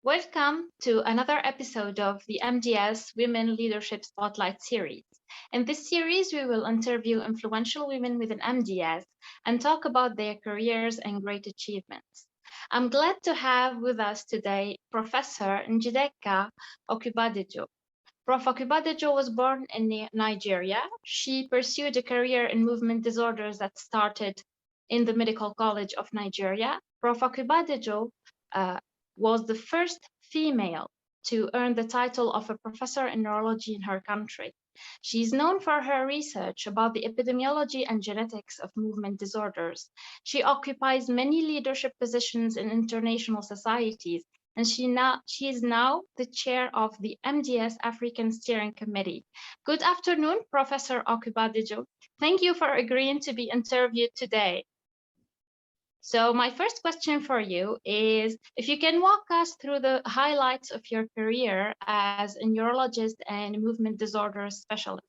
Welcome to another episode of the MDS Women Leadership Spotlight series. In this series, we will interview influential women within MDS and talk about their careers and great achievements. I'm glad to have with us today Professor Njideka Okubadejo. Prof. Okubadejo was born in Nigeria. She pursued a career in movement disorders that started in the Medical College of Nigeria. Prof. Okubadejo was the first female to earn the title of a professor in neurology in her country. She is known for her research about the epidemiology and genetics of movement disorders. She occupies many leadership positions in international societies, and she is now the chair of the MDS African Steering Committee. Good afternoon, Professor Okubadejo. Thank you for agreeing to be interviewed today. So my first question for you is, if you can walk us through the highlights of your career as a neurologist and movement disorders specialist.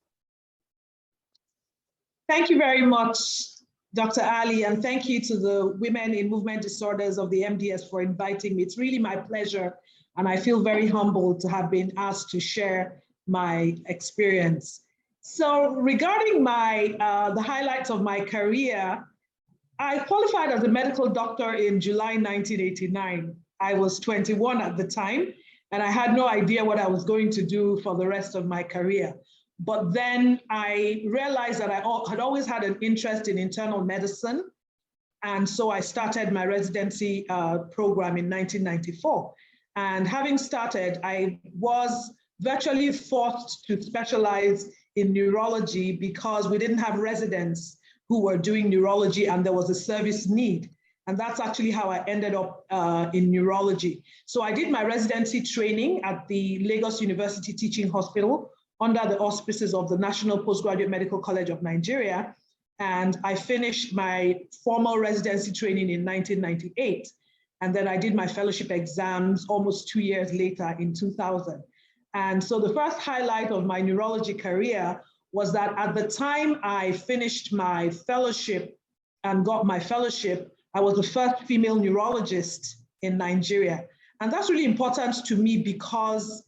Thank you very much, Dr. Ali, and thank you to the Women in Movement Disorders of the MDS for inviting me. It's really my pleasure, and I feel very humbled to have been asked to share my experience. So regarding the highlights of my career, I qualified as a medical doctor in July 1989. I was 21 at the time, and I had no idea what I was going to do for the rest of my career. But then I realized that I had always had an interest in internal medicine, and so I started my residency program in 1994. And having started, I was virtually forced to specialize in neurology because we didn't have residents who were doing neurology, and there was a service need. And that's actually how I ended up in neurology. So I did my residency training at the Lagos University Teaching Hospital under the auspices of the National Postgraduate Medical College of Nigeria. And I finished my formal residency training in 1998. And then I did my fellowship exams almost 2 years later in 2000. And so the first highlight of my neurology career was that at the time I finished my fellowship and got my fellowship, I was the first female neurologist in Nigeria. And that's really important to me because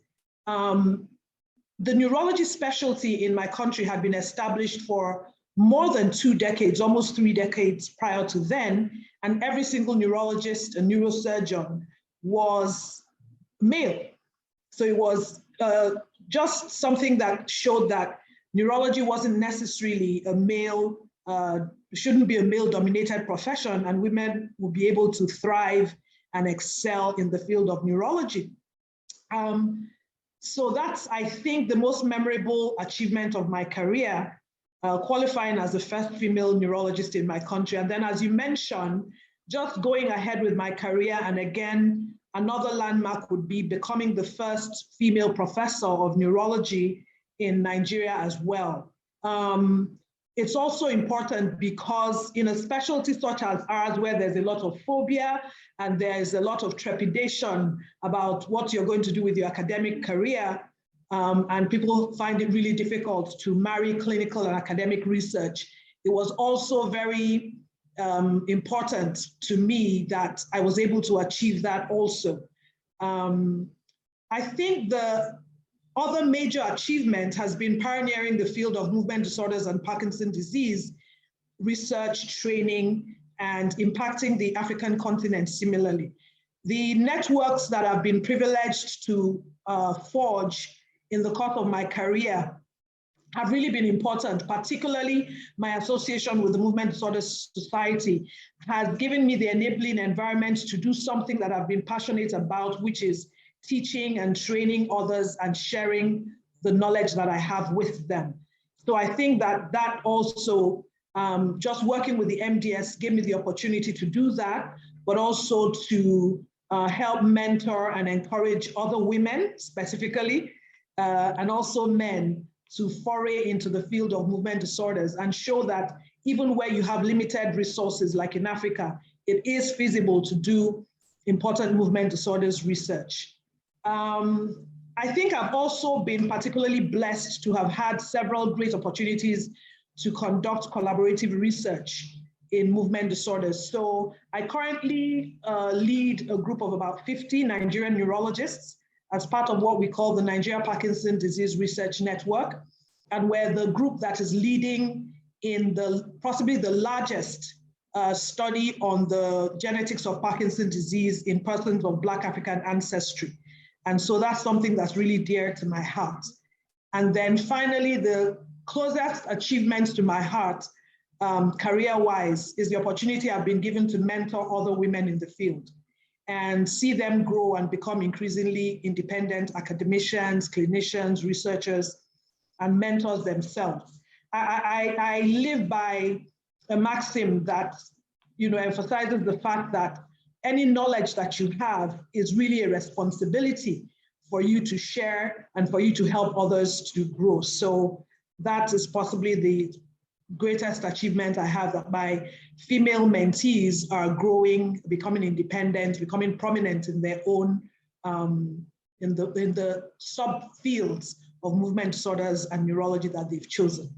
the neurology specialty in my country had been established for more than 2 decades, almost 3 decades prior to then, and every single neurologist and neurosurgeon was male. So it was just something that showed that neurology wasn't necessarily a male, shouldn't be a male-dominated profession, and women would be able to thrive and excel in the field of neurology. So that's, I think, the most memorable achievement of my career, qualifying as the first female neurologist in my country. And then, as you mentioned, just going ahead with my career, and again, another landmark would be becoming the first female professor of neurology in Nigeria as well. It's also important because in a specialty such as ours, where there's a lot of phobia and there's a lot of trepidation about what you're going to do with your academic career, and people find it really difficult to marry clinical and academic research, it was also very important to me that I was able to achieve that also. I think the other major achievement has been pioneering the field of movement disorders and Parkinson's disease research, training, and impacting the African continent similarly. The networks that I've been privileged to forge in the course of my career have really been important, particularly my association with the Movement Disorders Society has given me the enabling environment to do something that I've been passionate about, which is teaching and training others and sharing the knowledge that I have with them. So I think that also, just working with the MDS gave me the opportunity to do that, but also to help mentor and encourage other women specifically, and also men to foray into the field of movement disorders and show that even where you have limited resources like in Africa, it is feasible to do important movement disorders research. I think I've also been particularly blessed to have had several great opportunities to conduct collaborative research in movement disorders. So I currently lead a group of about 50 Nigerian neurologists as part of what we call the Nigeria Parkinson Disease Research Network. And we're the group that is leading in possibly the largest study on the genetics of Parkinson's disease in persons of Black African ancestry. And so that's something that's really dear to my heart. And then finally, the closest achievements to my heart, career-wise, is the opportunity I've been given to mentor other women in the field and see them grow and become increasingly independent academicians, clinicians, researchers, and mentors themselves. I live by a maxim that emphasizes the fact that any knowledge that you have is really a responsibility for you to share and for you to help others to grow. So that is possibly the greatest achievement I have, that my female mentees are growing, becoming independent, becoming prominent in their own, in the subfields of movement disorders and neurology that they've chosen.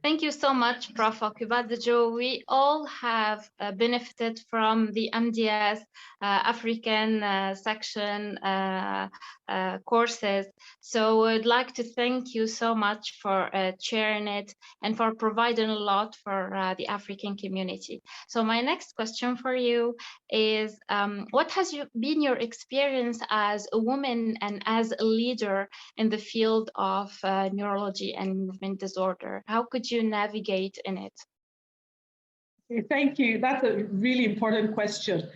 Thank you so much, Prof. Okubadejo. We all have benefited from the MDS African section courses. So I'd like to thank you so much for sharing it and for providing a lot for the African community. So my next question for you is, what has been your experience as a woman and as a leader in the field of neurology and movement disorder? How could you navigate in it? Thank you. That's a really important question.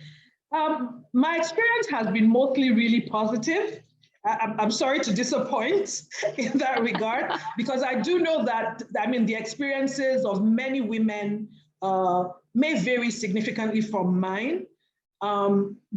My experience has been mostly really positive. I'm sorry to disappoint in that regard, because I do know that, the experiences of many women may vary significantly from mine.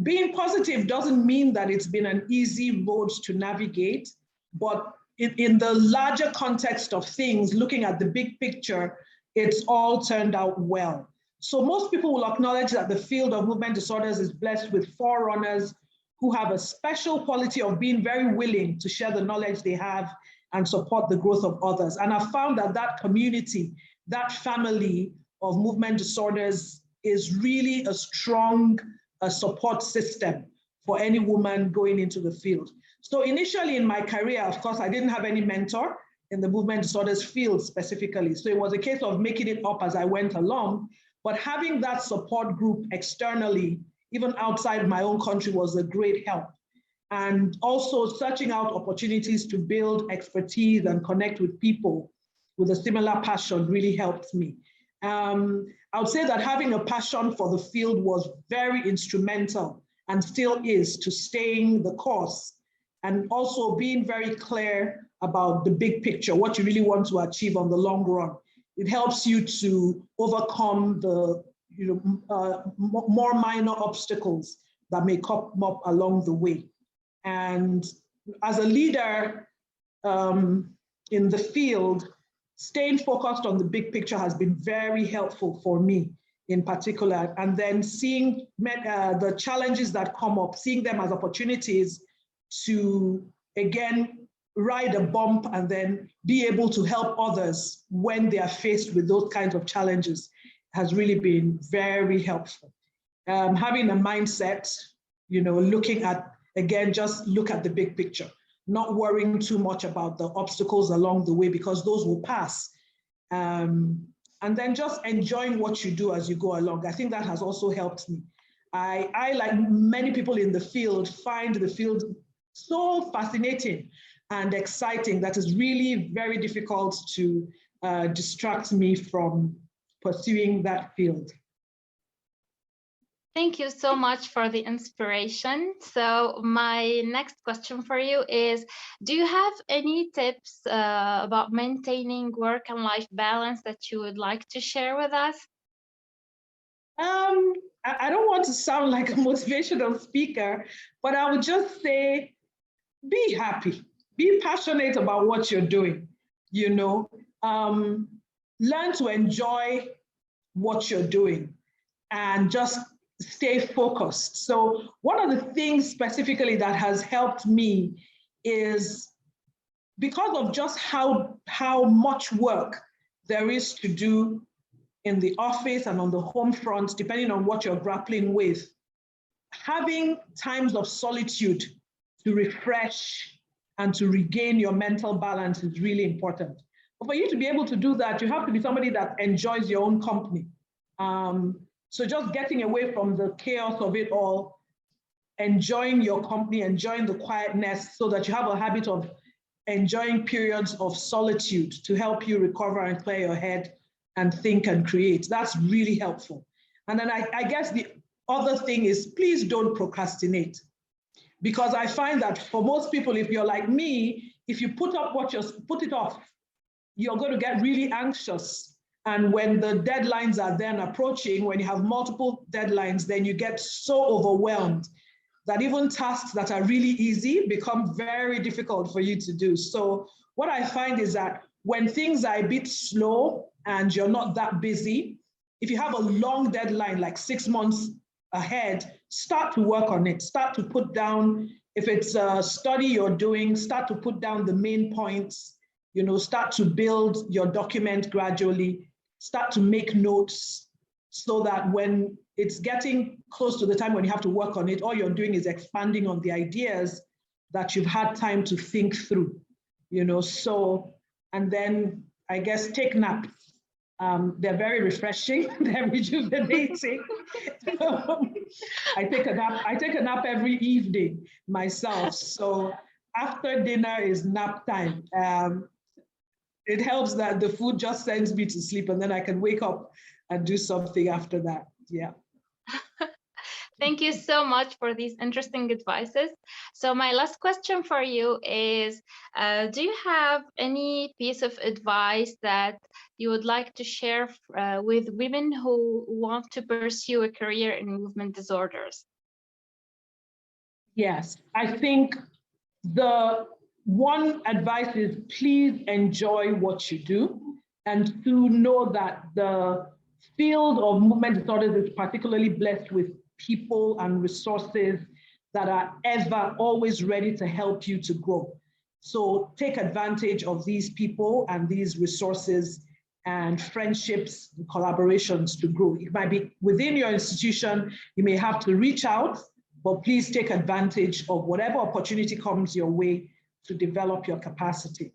Being positive doesn't mean that it's been an easy road to navigate, but in the larger context of things, looking at the big picture, it's all turned out well. So most people will acknowledge that the field of movement disorders is blessed with forerunners who have a special quality of being very willing to share the knowledge they have and support the growth of others. And I've found that that community, that family of movement disorders is really a strong support system for any woman going into the field. So initially in my career, of course, I didn't have any mentor in the movement disorders field specifically. So it was a case of making it up as I went along, but having that support group externally, even outside my own country, was a great help. And also searching out opportunities to build expertise and connect with people with a similar passion really helped me. I would say that having a passion for the field was very instrumental and still is to staying the course, and also being very clear about the big picture, what you really want to achieve on the long run. It helps you to overcome the more minor obstacles that may come up along the way. And as a leader in the field, staying focused on the big picture has been very helpful for me in particular. And then seeing the challenges that come up, seeing them as opportunities to, again, ride a bump and then be able to help others when they are faced with those kinds of challenges has really been very helpful. Having a mindset, looking at, again, just look at the big picture, not worrying too much about the obstacles along the way, because those will pass. And then just enjoying what you do as you go along. I think that has also helped me. I, like many people in the field, find the field so fascinating and exciting that is really very difficult to distract me from pursuing that field. Thank you so much for the inspiration. So my next question for you is, do you have any tips about maintaining work and life balance that you would like to share with us? I don't want to sound like a motivational speaker, but I would just say, be happy, be passionate about what you're doing, learn to enjoy what you're doing and just stay focused. So one of the things specifically that has helped me is, because of just how much work there is to do in the office and on the home front, depending on what you're grappling with, having times of solitude to refresh and to regain your mental balance is really important. But for you to be able to do that, you have to be somebody that enjoys your own company. So just getting away from the chaos of it all, enjoying your company, enjoying the quietness, so that you have a habit of enjoying periods of solitude to help you recover and clear your head and think and create. That's really helpful. And then I guess the other thing is, please don't procrastinate. Because I find that for most people, if you're like me, if you put it off, you're going to get really anxious. And when the deadlines are then approaching, when you have multiple deadlines, then you get so overwhelmed that even tasks that are really easy become very difficult for you to do. So what I find is that when things are a bit slow and you're not that busy, if you have a long deadline, like 6 months ahead, start to work on it. Start to put down, if it's a study you're doing, start to put down the main points, start to build your document gradually, start to make notes, so that when it's getting close to the time when you have to work on it, all you're doing is expanding on the ideas that you've had time to think through, so, and then I guess take naps. They're very refreshing, they're rejuvenating. I take a nap every evening myself. So after dinner is nap time. It helps that the food just sends me to sleep, and then I can wake up and do something after that. Yeah. Thank you so much for these interesting advices. So my last question for you is, do you have any piece of advice that you would like to share with women who want to pursue a career in movement disorders? Yes, I think the one advice is, please enjoy what you do, and to know that the field of movement disorders is particularly blessed with people and resources that are always ready to help you to grow. So take advantage of these people and these resources and friendships and collaborations to grow. It might be within your institution, you may have to reach out, but please take advantage of whatever opportunity comes your way to develop your capacity.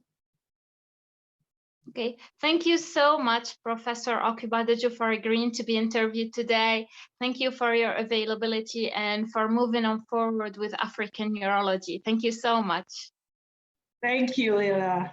Okay, thank you so much, Professor Okubadejo, for agreeing to be interviewed today. Thank you for your availability and for moving on forward with African neurology. Thank you so much. Thank you, Leila.